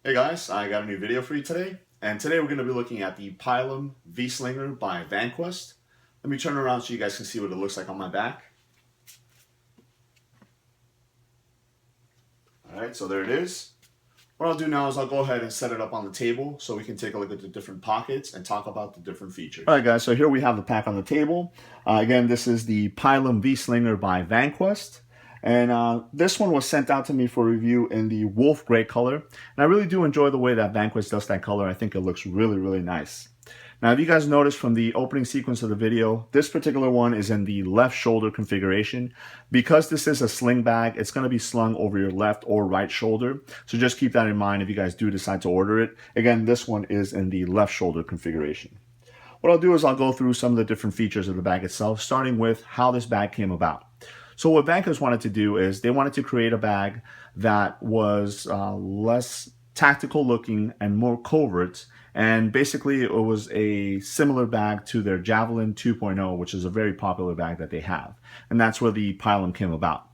Hey guys, I got a new video for you today, and today we're going to be looking at the Pilum VSlinger by Vanquest. Let me turn around so you guys can see what it looks like on my back. Alright, so there it is. What I'll do now is I'll go ahead and set it up on the table so we can take a look at the different pockets and talk about the different features. Alright guys, so here we have the pack on the table. Again, this is the Pilum VSlinger by Vanquest. And this one was sent out to me for review in the wolf gray color. And I really do enjoy the way that Vanquest does that color. I think it looks really, really nice. Now, if you guys noticed from the opening sequence of the video, this particular one is in the left shoulder configuration. Because this is a sling bag, it's going to be slung over your left or right shoulder. So just keep that in mind if you guys do decide to order it. Again, this one is in the left shoulder configuration. What I'll do is I'll go through some of the different features of the bag itself, starting with how this bag came about. So what Vanquest wanted to do is they wanted to create a bag that was less tactical looking and more covert. And basically it was a similar bag to their Javelin 2.0, which is a very popular bag that they have. And that's where the Pilum came about.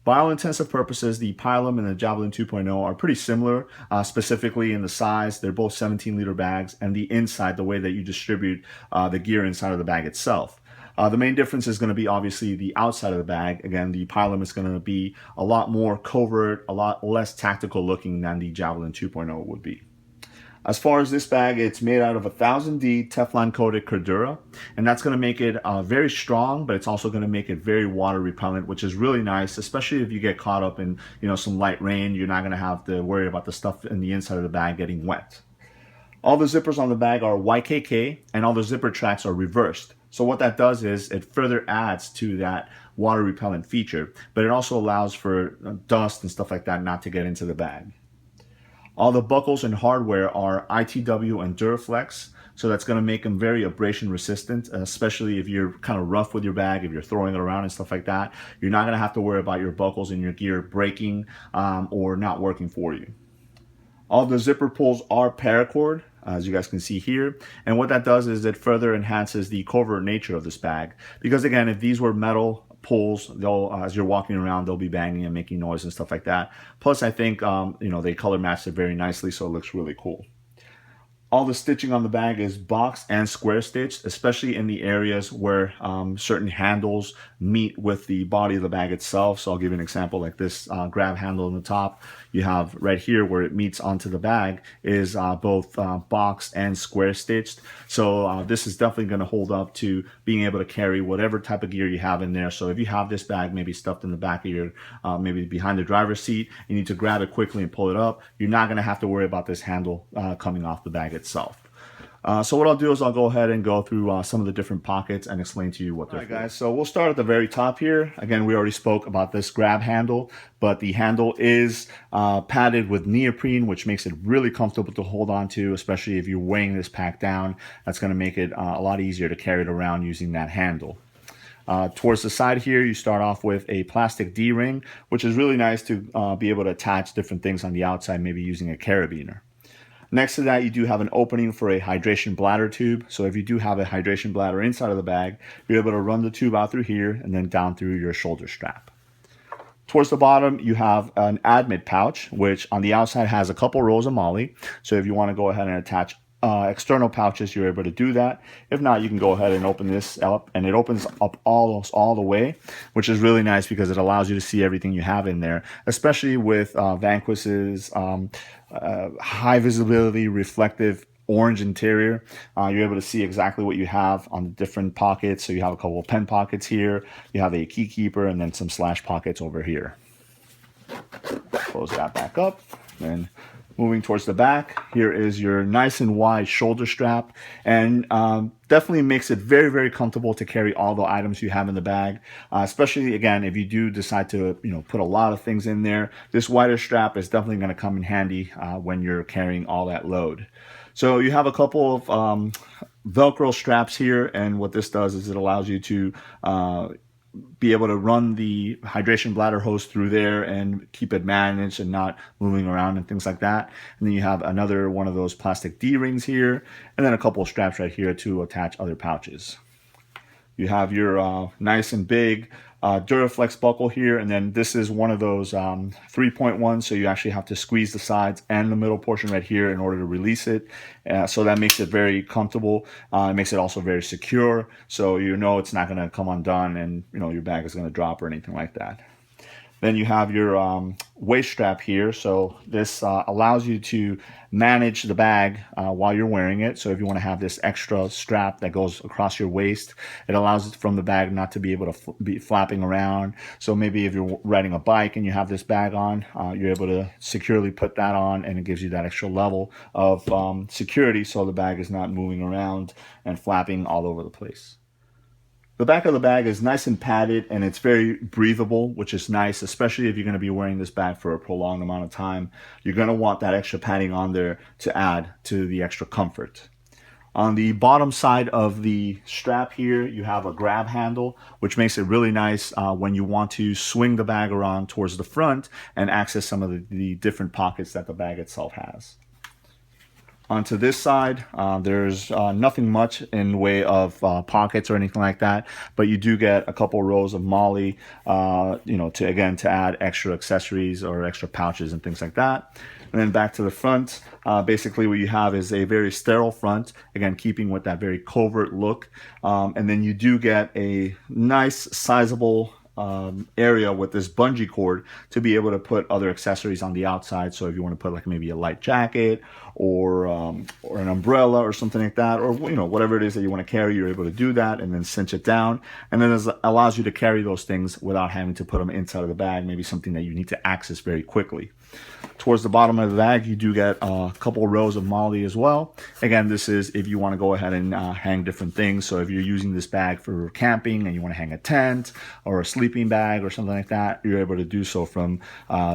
By all intents and purposes, the Pilum and the Javelin 2.0 are pretty similar, specifically in the size. They're both 17-liter bags, and the inside, the way that you distribute the gear inside of the bag itself. The main difference is going to be obviously the outside of the bag. Again, the Pilum is going to be a lot more covert, a lot less tactical looking than the Javelin 2.0 would be. As far as this bag, it's made out of 1000D Teflon coated Cordura, and that's going to make it very strong, but it's also going to make it very water repellent, which is really nice, especially if you get caught up in some light rain. You're not going to have to worry about the stuff in the inside of the bag getting wet. All the zippers on the bag are YKK, and all the zipper tracks are reversed. So what that does is it further adds to that water repellent feature, but it also allows for dust and stuff like that not to get into the bag. All the buckles and hardware are ITW and Duraflex, so that's going to make them very abrasion resistant, especially if you're kind of rough with your bag, if you're throwing it around and stuff like that. You're not going to have to worry about your buckles and your gear breaking or not working for you. All the zipper pulls are paracord, as you guys can see here. And what that does is it further enhances the covert nature of this bag. Because again, if these were metal pulls, they'll, as you're walking around, they'll be banging and making noise and stuff like that. Plus, I think, they color match it very nicely, so it looks really cool. All the stitching on the bag is box and square stitched, especially in the areas where certain handles meet with the body of the bag itself. So I'll give you an example like this grab handle on the top. You have right here where it meets onto the bag is both boxed and square stitched. So this is definitely going to hold up to being able to carry whatever type of gear you have in there. So if you have this bag maybe stuffed in the back of your, maybe behind the driver's seat, you need to grab it quickly and pull it up. You're not going to have to worry about this handle coming off the bag itself. So what I'll do is I'll go ahead and go through some of the different pockets and explain to you what they're for. Alright guys, so we'll start at the very top here. Again, we already spoke about this grab handle, but the handle is padded with neoprene, which makes it really comfortable to hold on to, especially if you're weighing this pack down. That's going to make it a lot easier to carry it around using that handle. Towards the side here, you start off with a plastic D-ring, which is really nice to be able to attach different things on the outside, maybe using a carabiner. Next to that, you do have an opening for a hydration bladder tube. So if you do have a hydration bladder inside of the bag, you're able to run the tube out through here and then down through your shoulder strap. Towards the bottom, you have an admit pouch, which on the outside has a couple rows of MOLLE. So if you want to go ahead and attach external pouches, you're able to do that. If not, you can go ahead and open this up, and it opens up almost all the way, which is really nice because it allows you to see everything you have in there, especially with Vanquest's high visibility reflective orange interior. You're able to see exactly what you have on the different pockets. So you have a couple of pen pockets here, you have a key keeper, and then some slash pockets over here. Close that back up, and moving towards the back, here is your nice and wide shoulder strap, and definitely makes it very, very comfortable to carry all the items you have in the bag, especially, again, if you do decide to put a lot of things in there. This wider strap is definitely going to come in handy when you're carrying all that load. So you have a couple of Velcro straps here, and what this does is it allows you to be able to run the hydration bladder hose through there and keep it managed and not moving around and things like that. And then you have another one of those plastic D-rings here, and then a couple of straps right here to attach other pouches. You have your nice and big Duraflex buckle here, and then this is one of those 3.1, so you actually have to squeeze the sides and the middle portion right here in order to release it. So that makes it very comfortable. It makes it also very secure, so you know it's not going to come undone and your bag is going to drop or anything like that. Then you have your waist strap here. So this allows you to manage the bag while you're wearing it. So if you want to have this extra strap that goes across your waist, it allows it from the bag not to be able to be flapping around. So maybe if you're riding a bike and you have this bag on, you're able to securely put that on, and it gives you that extra level of security so the bag is not moving around and flapping all over the place. The back of the bag is nice and padded, and it's very breathable, which is nice, especially if you're going to be wearing this bag for a prolonged amount of time. You're going to want that extra padding on there to add to the extra comfort. On the bottom side of the strap here, you have a grab handle, which makes it really nice when you want to swing the bag around towards the front and access some of the different pockets that the bag itself has. Onto this side, there's nothing much in the way of pockets or anything like that, but you do get a couple rows of MOLLE, to add extra accessories or extra pouches and things like that. And then back to the front, basically what you have is a very sterile front, again, keeping with that very covert look. And then you do get a nice sizable area with this bungee cord to be able to put other accessories on the outside. So if you want to put like maybe a light jacket or an umbrella or something like that, or whatever it is that you want to carry, you're able to do that and then cinch it down, and then it allows you to carry those things without having to put them inside of the bag, maybe something that you need to access very quickly. Towards the bottom of the bag, you do get a couple rows of MOLLE as well. Again, this is if you want to go ahead and hang different things. So if you're using this bag for camping and you want to hang a tent or a sleeping bag or something like that, you're able to do so from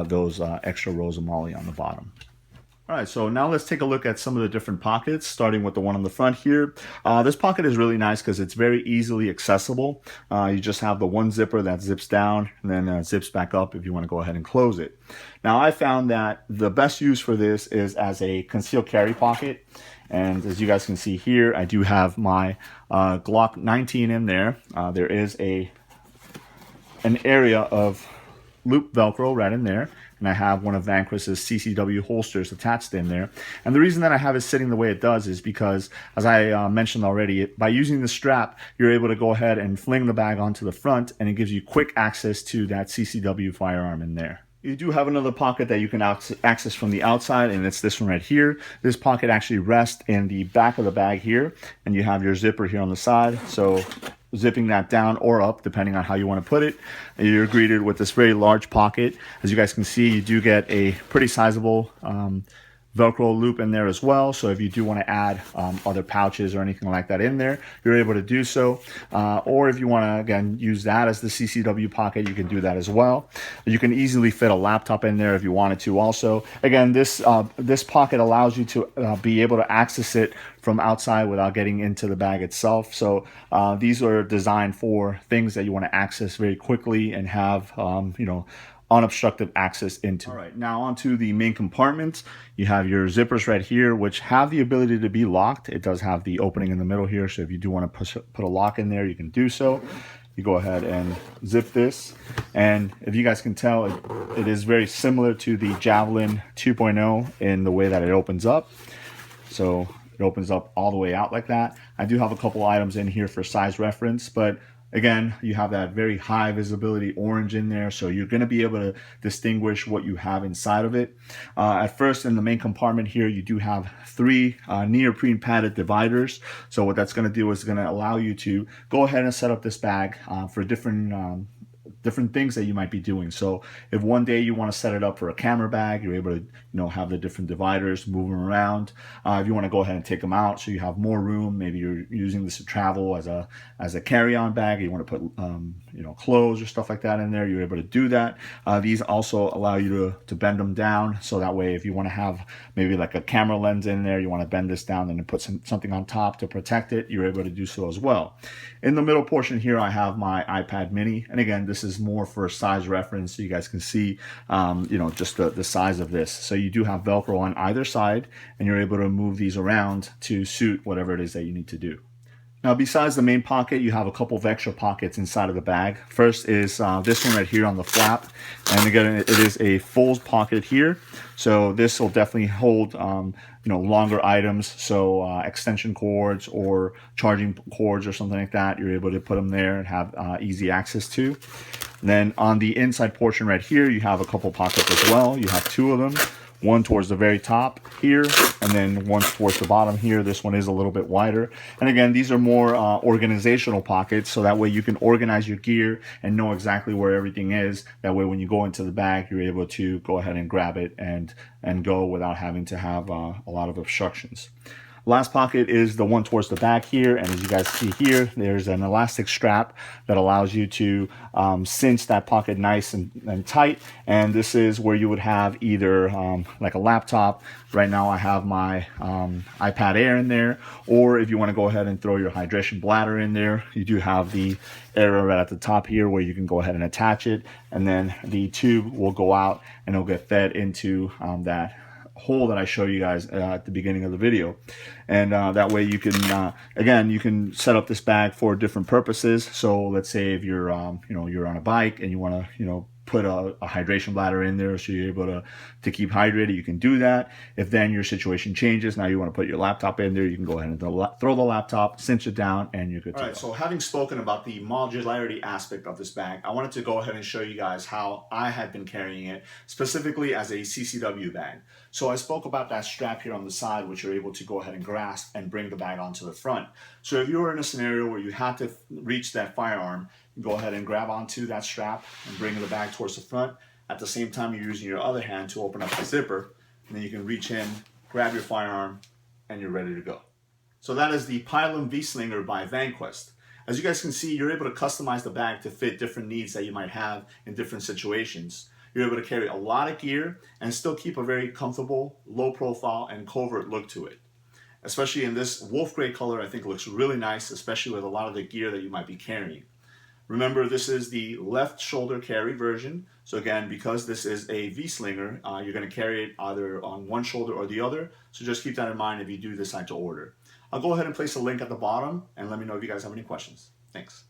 those extra rows of MOLLE on the bottom. All right, so now let's take a look at some of the different pockets, starting with the one on the front here. This pocket is really nice because it's very easily accessible. You just have the one zipper that zips down and then zips back up if you want to go ahead and close it. Now, I found that the best use for this is as a concealed carry pocket. And as you guys can see here, I do have my Glock 19 in there. There is an area of loop Velcro right in there, and I have one of Vanquest's CCW holsters attached in there. And the reason that I have it sitting the way it does is because, as I mentioned already, by using the strap, you're able to go ahead and fling the bag onto the front, and it gives you quick access to that CCW firearm in there. You do have another pocket that you can access from the outside, and it's this one right here. This pocket actually rests in the back of the bag here, and you have your zipper here on the side. So zipping that down or up, depending on how you want to put it, you're greeted with this very large pocket. As you guys can see, you do get a pretty sizable Velcro loop in there as well. So if you do want to add other pouches or anything like that in there, you're able to do so. Or if you want to, again, use that as the CCW pocket, you can do that as well. You can easily fit a laptop in there if you wanted to also. Again, this pocket allows you to be able to access it from outside without getting into the bag itself. So these are designed for things that you want to access very quickly and have, unobstructed access into. All right, now onto the main compartment. You have your zippers right here, which have the ability to be locked. It does have the opening in the middle here, so if you do want to put a lock in there, you can do so. You go ahead and zip this, and if you guys can tell, it is very similar to the Javelin 2.0 in the way that it opens up. So it opens up all the way out like that. I do have a couple items in here for size reference, but again, you have that very high visibility orange in there, so you're going to be able to distinguish what you have inside of it. At first, in the main compartment here, you do have 3 neoprene padded dividers. So what that's going to do is going to allow you to go ahead and set up this bag for different things that you might be doing. So if one day you want to set it up for a camera bag, you're able to have the different dividers, move them around. If you want to go ahead and take them out so you have more room, maybe you're using this to travel as a carry-on bag, you want to put clothes or stuff like that in there, you're able to do that. These also allow you to bend them down, so that way if you want to have maybe like a camera lens in there, you want to bend this down and then put something on top to protect it, you're able to do so as well. In the middle portion here, I have my iPad mini, and again, this is more for size reference so you guys can see just the size of this. So you do have Velcro on either side, and you're able to move these around to suit whatever it is that you need to do. Now, besides the main pocket, you have a couple of extra pockets inside of the bag. First is this one right here on the flap. And again, it is a full pocket here. So this will definitely hold longer items. So extension cords or charging cords or something like that, you're able to put them there and have easy access to. And then on the inside portion right here, you have a couple pockets as well. You have two of them. One towards the very top here, and then one towards the bottom here. This one is a little bit wider. And again, these are more organizational pockets, so that way you can organize your gear and know exactly where everything is. That way when you go into the bag, you're able to go ahead and grab it and go without having to have a lot of obstructions. Last pocket is the one towards the back here, and as you guys see here, there's an elastic strap that allows you to cinch that pocket nice and tight. And this is where you would have either like a laptop. Right now I have my iPad Air in there, or if you want to go ahead and throw your hydration bladder in there, you do have the area right at the top here where you can go ahead and attach it, and then the tube will go out and it'll get fed into that hole that I show you guys at the beginning of the video. And that way you can again, you can set up this bag for different purposes. So let's say if you're you're on a bike and you want to put a hydration bladder in there so you're able to keep hydrated, you can do that. If then your situation changes, now you want to put your laptop in there, you can go ahead and throw the laptop, cinch it down, and you're good to go. All right, so having spoken about the modularity aspect of this bag, I wanted to go ahead and show you guys how I have been carrying it, specifically as a CCW bag. So I spoke about that strap here on the side, which you're able to go ahead and grasp and bring the bag onto the front. So if you were in a scenario where you had to reach that firearm, go ahead and grab onto that strap and bring the bag towards the front. At the same time, you're using your other hand to open up the zipper, and then you can reach in, grab your firearm, and you're ready to go. So that is the Pilum VSlinger by Vanquest. As you guys can see, you're able to customize the bag to fit different needs that you might have in different situations. You're able to carry a lot of gear and still keep a very comfortable, low profile, and covert look to it. Especially in this wolf gray color, I think it looks really nice, especially with a lot of the gear that you might be carrying. Remember, this is the left shoulder carry version. So again, because this is a V-slinger, you're going to carry it either on one shoulder or the other. So just keep that in mind if you do decide to order. I'll go ahead and place a link at the bottom and let me know if you guys have any questions. Thanks.